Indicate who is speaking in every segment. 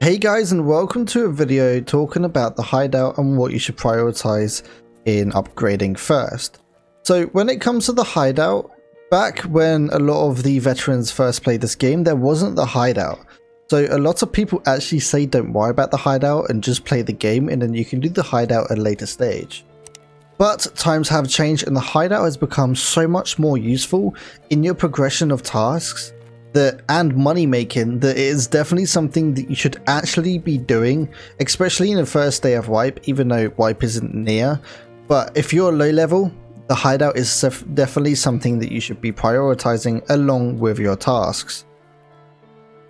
Speaker 1: Hey guys, and welcome to a video talking about the hideout and what you should prioritize in upgrading first. So when it comes to the hideout, back when a lot of the veterans first played this game, there wasn't the hideout. So a lot of people actually say don't worry about the hideout and just play the game, and then you can do the hideout at a later stage. But times have changed and the hideout has become so much more useful in your progression of tasks and money making that it is definitely something that you should actually be doing, especially in the first day of wipe, even though wipe isn't near. But if you're low level, the hideout is definitely something that you should be prioritizing along with your tasks.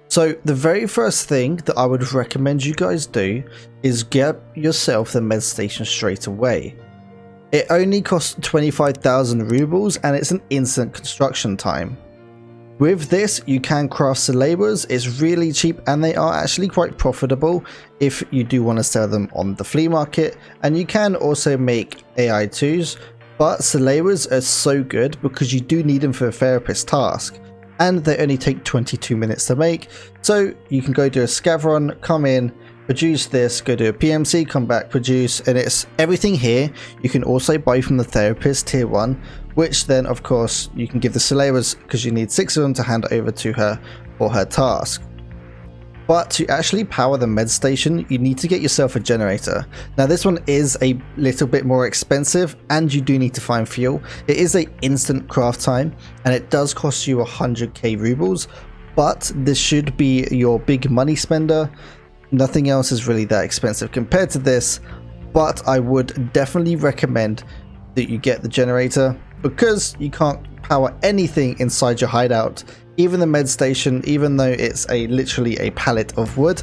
Speaker 1: So the very first thing that I would recommend you guys do is get yourself the med station straight away. It only costs 25,000 rubles and it's an instant construction time. With this, you can craft Salabers. It's really cheap and they are actually quite profitable if you do want to sell them on the flea market. And you can also make AI2s, but Salabers are so good because you do need them for a therapist task. And they only take 22 minutes to make. So you can go do a scav run, come in, produce this, go do a PMC, come back, produce, and it's everything here. You can also buy from the therapist tier 1, which then of course you can give the Salabers because you need 6 of them to hand over to her for her task. But to actually power the med station, you need to get yourself a generator. Now this one is a little bit more expensive and you do need to find fuel. It is an instant craft time and it does cost you 100k rubles, but this should be your big money spender. Nothing else is really that expensive compared to this, but I would definitely recommend that you get the generator because you can't power anything inside your hideout. Even the med station, even though it's literally a pallet of wood,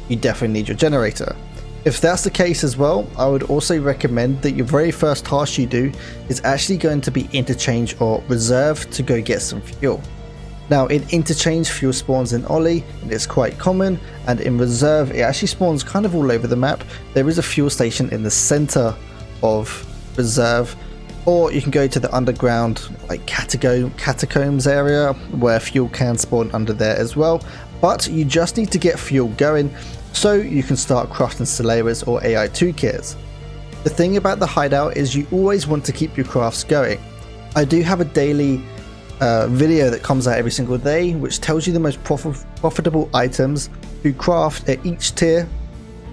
Speaker 1: you definitely need your generator. If that's the case as well, I would also recommend that your very first task you do is actually going to be interchange or reserve to go get some fuel. Now in interchange, fuel spawns in Ollie and it's quite common, and in reserve it actually spawns kind of all over the map. There is a fuel station in the center of reserve, or you can go to the underground like catacombs area where fuel can spawn under there as well. But you just need to get fuel going so you can start crafting Salabers or AI2 kits. The thing about the hideout is you always want to keep your crafts going. I do have a daily video that comes out every single day which tells you the most profitable items to craft at each tier.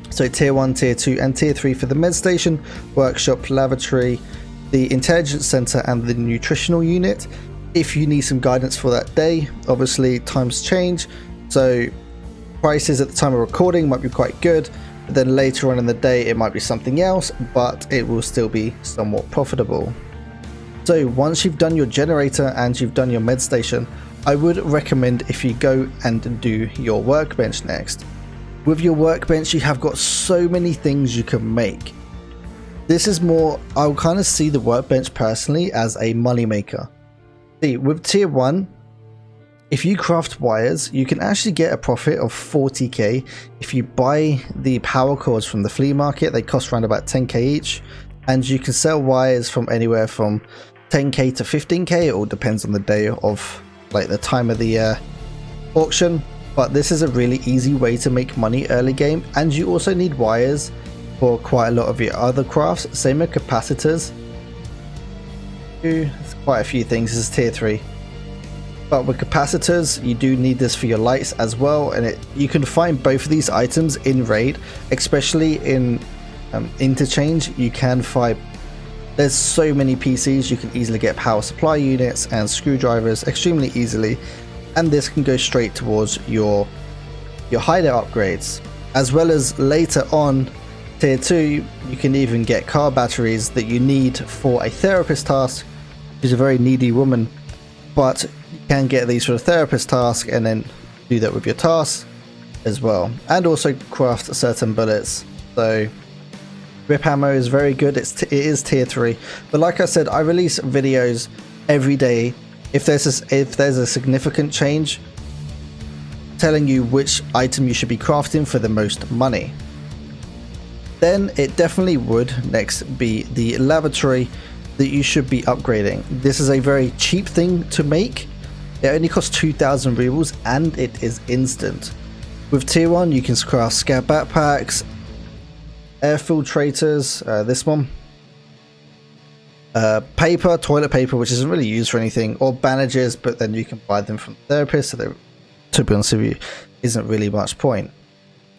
Speaker 1: So tier 1, tier 2 and tier 3 for the med station, workshop, lavatory, the intelligence center and the nutritional unit. If you need some guidance for that day, obviously times change, so prices at the time of recording might be quite good, but then later on in the day it might be something else, but it will still be somewhat profitable. So once you've done your generator and you've done your med station, I would recommend if you go and do your workbench next. With your workbench you have got so many things you can make. This is more, I'll kind of see the workbench personally as a money maker. See, with tier 1, if you craft wires, you can actually get a profit of 40k. If you buy the power cords from the flea market, they cost around about 10k each, and you can sell wires from anywhere from 10k to 15k. It all depends on the day of like the time of the auction, but this is a really easy way to make money early game. And you also need wires for quite a lot of your other crafts, same with capacitors. It's quite a few things. This is tier 3, but with capacitors you do need this for your lights as well, and you can find both of these items in raid, especially in interchange. You can find there's so many PCs, you can easily get power supply units and screwdrivers extremely easily, and this can go straight towards your hideout upgrades. As well as later on tier 2, you can even get car batteries that you need for a therapist task. She's a very needy woman, but you can get these for a therapist task and then do that with your task as well, and also craft certain bullets. So rip ammo is very good. It is tier 3, but like I said, I release videos every day. If there's a significant change, telling you which item you should be crafting for the most money. Then it definitely would next be the lavatory that you should be upgrading. This is a very cheap thing to make. It only costs 2,000 rubles and it is instant. With tier 1 you can craft scav backpacks, air filtrators, this one, paper, toilet paper, which isn't really used for anything, or bandages, but then you can buy them from therapists, so there, to be honest with you, isn't really much point.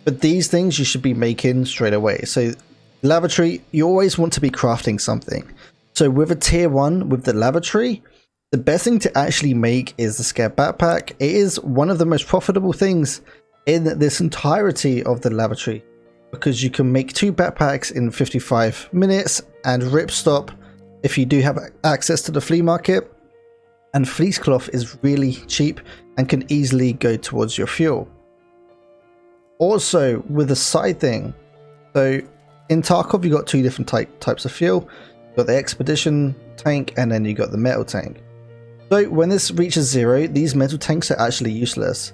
Speaker 1: But these things you should be making straight away. So lavatory, you always want to be crafting something. So with a tier 1, with the lavatory, the best thing to actually make is the scav backpack. It is one of the most profitable things in this entirety of the lavatory, because you can make 2 backpacks in 55 minutes and ripstop if you do have access to the flea market, and fleece cloth is really cheap and can easily go towards your fuel. Also with the side thing, so in Tarkov you got 2 different types of fuel. You got the expedition tank and then you got the metal tank. So when this reaches 0, these metal tanks are actually useless,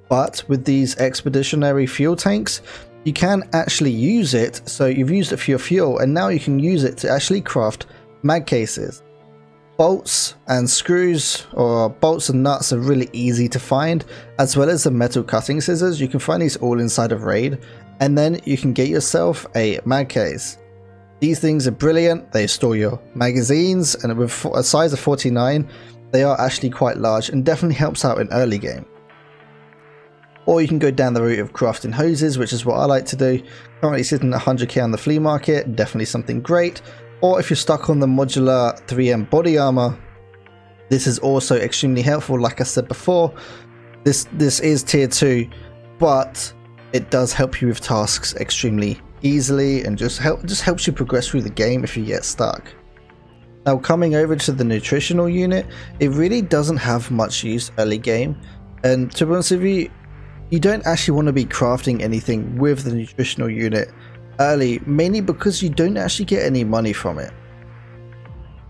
Speaker 1: but with these expeditionary fuel tanks you can actually use it. So you've used it for your fuel and now you can use it to actually craft mag cases. Bolts and screws, or bolts and nuts, are really easy to find, as well as the metal cutting scissors. You can find these all inside of Raid, and then you can get yourself a mag case. These things are brilliant. They store your magazines, and with a size of 49 they are actually quite large and definitely helps out in early game. Or you can go down the route of crafting hoses, which is what I like to do. Currently sitting at 100k on the flea market, definitely something great. Or if you're stuck on the modular 3M body armor, this is also extremely helpful. Like I said before, this is tier 2, but it does help you with tasks extremely easily and just helps you progress through the game if you get stuck. Now coming over to the nutritional unit, it really doesn't have much use early game, and to be honest with you, you don't actually want to be crafting anything with the nutritional unit early, mainly because you don't actually get any money from it.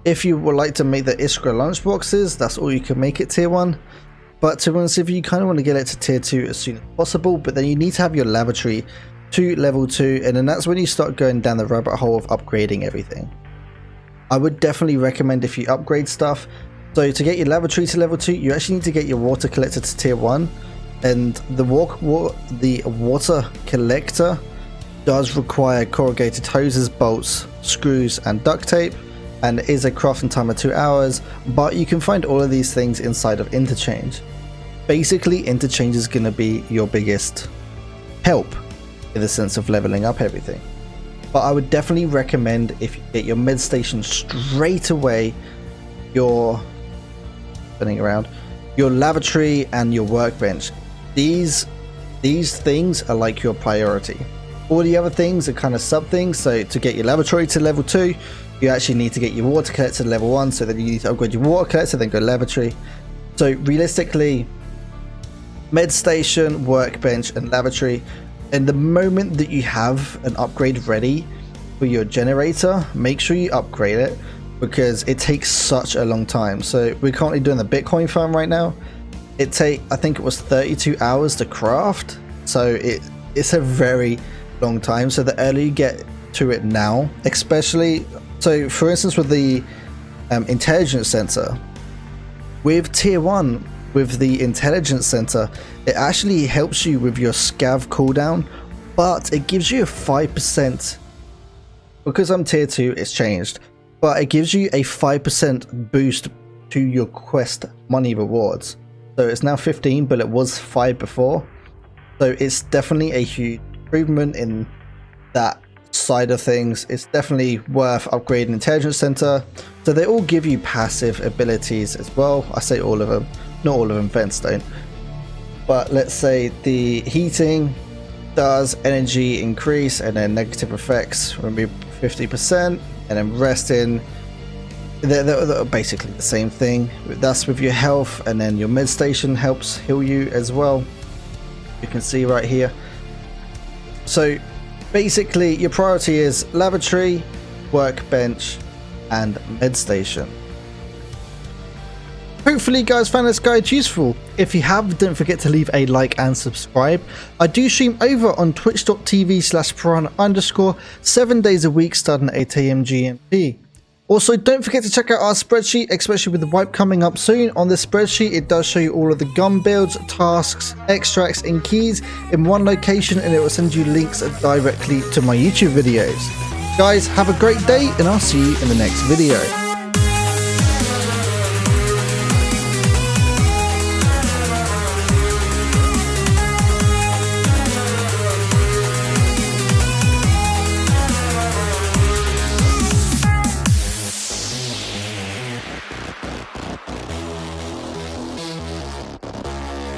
Speaker 1: If you would like to make the Iskra lunchboxes, that's all you can make it tier 1, but to be honest with you, you kind of want to get it to tier 2 as soon as possible, but then you need to have your lavatory to level 2, and then that's when you start going down the rabbit hole of upgrading everything. I would definitely recommend if you upgrade stuff. So to get your lavatory to level 2, you actually need to get your water collector to tier 1, and the water collector does require corrugated hoses, bolts, screws and duct tape, and it is a crafting time of 2 hours, but you can find all of these things inside of interchange. Basically interchange is going to be your biggest help in the sense of leveling up everything. But I would definitely recommend, if you get your med station straight away, your lavatory and your workbench. These things are like your priority. All the other things are kind of sub things. So to get your lavatory to level 2, you actually need to get your water collector to level 1, so then you need to upgrade your water collector, then go lavatory. So realistically, med station, workbench and lavatory, and the moment that you have an upgrade ready for your generator, make sure you upgrade it, because it takes such a long time. So we're currently doing the Bitcoin farm right now. I think it was 32 hours to craft, so it's a very long time. So the earlier you get to it now, especially, so for instance with the intelligence center, with tier 1, with the intelligence center, it actually helps you with your scav cooldown, but it gives you a 5%, because I'm tier 2 it's changed, but it gives you a 5% boost to your quest money rewards. So it's now 15, but it was 5 before, so it's definitely a huge improvement in that side of things. It's definitely worth upgrading intelligence center. So they all give you passive abilities as well. I say all of them, not all of them, vents don't, but let's say the heating does energy increase, and then negative effects remove 50%, and then resting, they're basically the same thing. That's with your health, and then your med station helps heal you as well, you can see right here. So basically your priority is lavatory, workbench and med station. Hopefully you guys found this guide useful. If you have, don't forget to leave a like and subscribe. I do stream over on twitch.tv/piranha_, 7 days a week starting at 8 AM GMT. Also, don't forget to check out our spreadsheet, especially with the wipe coming up soon. On this spreadsheet, it does show you all of the gun builds, tasks, extracts, and keys in one location, and it will send you links directly to my YouTube videos. Guys, have a great day, and I'll see you in the next video.